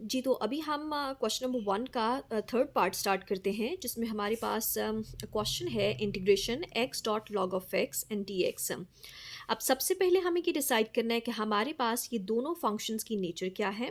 जी, तो अभी हम क्वेश्चन नंबर 1 का थर्ड पार्ट स्टार्ट करते हैं, जिसमें हमारे पास क्वेश्चन है integration x dot log of x and dx। अब सबसे पहले हमें ये डिसाइड करना है कि हमारे पास ये दोनों फंक्शंस की नेचर क्या है।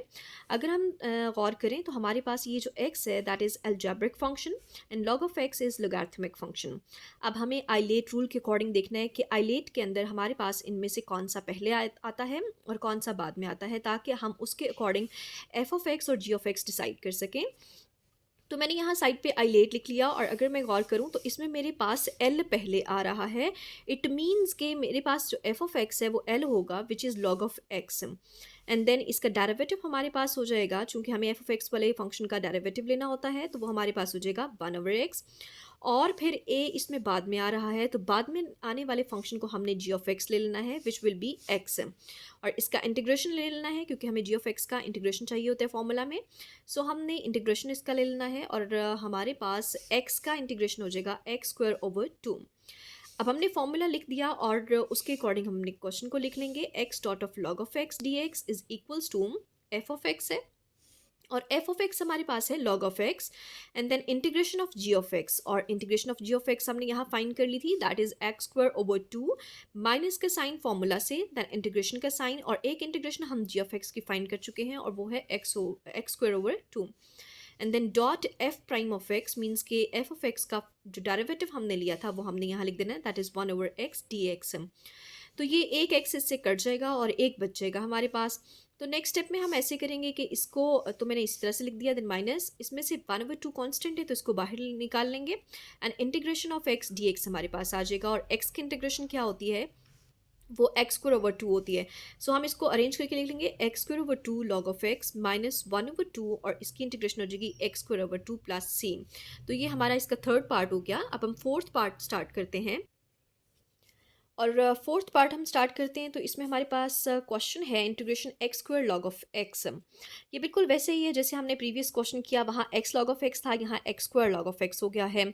अगर हम गौर करें तो हमारे पास ये जो x है that is algebraic function and log of x is logarithmic function. अब हमें आइलेट रूल के अकॉर्डिंग देखना है कि आइलेट के अंदर हमारे पास इनमें से कौन सा पहले आता है और कौन सा बाद में आता है, ताकि हम उसके अकॉर्डिंग एफ ऑफ एक्स और जी ऑफ एक्स डिसाइड कर सकें। तो मैंने यहाँ साइड पे आइलेट लिख लिया, और अगर मैं गौर करूँ तो इसमें मेरे पास एल पहले आ रहा है। इट मीन्स कि मेरे पास जो एफ ऑफ एक्स है वो एल होगा which is log of x. And then इसका डेरिवेटिव हमारे पास हो जाएगा, चूंकि हमें एफ ऑफ एक्स वाले फंक्शन का डेरिवेटिव लेना होता है, तो वो हमारे पास हो जाएगा 1/x। और फिर ए इसमें बाद में आ रहा है, तो बाद में आने वाले फंक्शन को हमने जी ऑफ एक्स ले लेना है विच विल बी एक्स, और इसका इंटीग्रेशन ले लेना है क्योंकि हमें जी ऑफ एक्स का इंटीग्रेशन चाहिए होता है फॉर्मूला में। सो हमने इंटीग्रेशन इसका ले लेना है, और हमारे पास x का इंटीग्रेशन हो जाएगा x² / 2। अब हमने फॉर्मूला लिख दिया, और उसके अकॉर्डिंग हमने क्वेश्चन को लिख लेंगे x dot of log of x dx is equals to f of x है, और एफ ऑफ एक्स हमारे पास है log of x, and then integration of g of x, और integration of g of x हमने यहाँ find कर ली थी, दैट इज x² / 2 माइनस का साइन फॉर्मूला से, देन इंटीग्रेशन का साइन, और एक इंटीग्रेशन हम जी ऑफ एक्स की फाइंड कर चुके हैं और वो है x²/2। And then dot f prime of x means के एफ ऑफ एक्स का जो डेरिवेटिव हमने लिया था वो हमने यहाँ लिख देना है, दैट इज 1/x dx। तो ये एक एक्स इससे कट जाएगा और एक बच जाएगा हमारे पास। तो नेक्स्ट स्टेप में हम ऐसे करेंगे कि इसको, तो मैंने इस तरह से लिख दिया, देन माइनस इसमें से 1/2 कांस्टेंट है तो इसको बाहर निकाल लेंगे, and integration of x D x हमारे पास आ जाएगा। और एक्स की इंटीग्रेशन क्या होती है, वो x² / 2 होती है। सो हम इसको अरेंज करके लिख लेंगे x² / 2 log of x minus 1/2, और इसकी इंटीग्रेशन हो जाएगी x² / 2 प्लस c। तो ये हमारा इसका थर्ड पार्ट हो गया। अब हम फोर्थ पार्ट स्टार्ट करते हैं, और फोर्थ पार्ट हम स्टार्ट करते हैं। तो इसमें हमारे पास क्वेश्चन है integration x² log of x। ये बिल्कुल वैसे ही है जैसे हमने प्रीवियस क्वेश्चन किया, वहाँ x लॉग ऑफ x था, यहाँ x² लॉग ऑफ x हो गया है।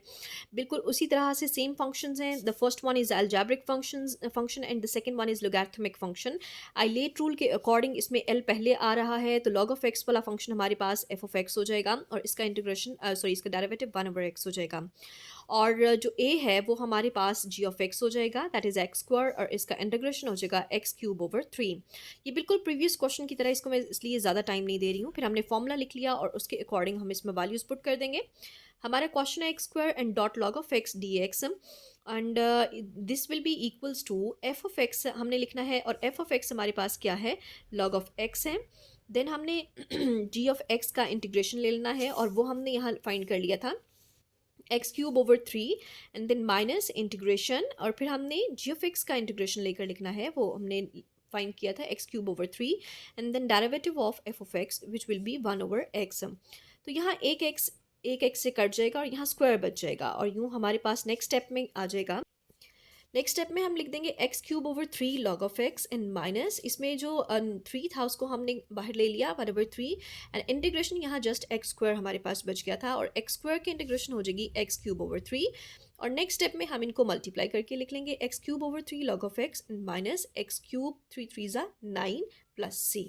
बिल्कुल उसी तरह से सेम फंक्शंस हैं। The first one is algebraic function and the second one is logarithmic function. ILATE rule के अकॉर्डिंग इसमें l पहले आ रहा है, तो लॉग ऑफ x वाला फंक्शन हमारे पास f ऑफ x हो जाएगा, और इसका इंटीग्रेशन इसका डेरिवेटिव 1/x हो जाएगा। और जो a है वो हमारे पास g ऑफ x हो जाएगा, दैट इज x², और इसका इंटीग्रेशन हो जाएगा x³ / 3। ये बिल्कुल प्रीवियस क्वेश्चन की तरह, इसको मैं इसलिए ज़्यादा टाइम नहीं दे रही हूँ। फिर हमने फॉर्मूला लिख लिया और उसके अकॉर्डिंग हम इसमें वैल्यूज पुट कर देंगे। हमारा क्वेश्चन है x² and dot log of x dx, and this will be equals to f of x हमने लिखना है, और एफ ऑफ एक्स हमारे पास क्या है, लॉग ऑफ एक्स है। देन हमने जी ऑफ एक्स का इंटीग्रेशन ले लेना है, और वो हमने यहाँ फाइंड कर लिया था x³ / 3, and then minus integration, और फिर हमने जी ऑफ एक्स का इंटीग्रेशन लेकर लिखना है, वो हमने फाइंड किया था x³ / 3, and then derivative of f of x which will be 1/x। तो यहाँ एक एक्स से कट जाएगा और यहाँ स्क्वायर बच जाएगा, और यूँ हमारे पास नेक्स्ट स्टेप में आ जाएगा। नेक्स्ट स्टेप में हम लिख देंगे x³ / 3 log of x and minus इसमें जो 3 था उसको हमने बाहर ले लिया 1/3, एंड इंटीग्रेशन यहाँ जस्ट x² हमारे पास बच गया था, और x² की इंटीग्रेशन हो जाएगी x³ / 3। और नेक्स्ट स्टेप में हम इनको मल्टीप्लाई करके लिख लेंगे x³ / 3 log of x and minus x³ 3 3 = 9 plus c।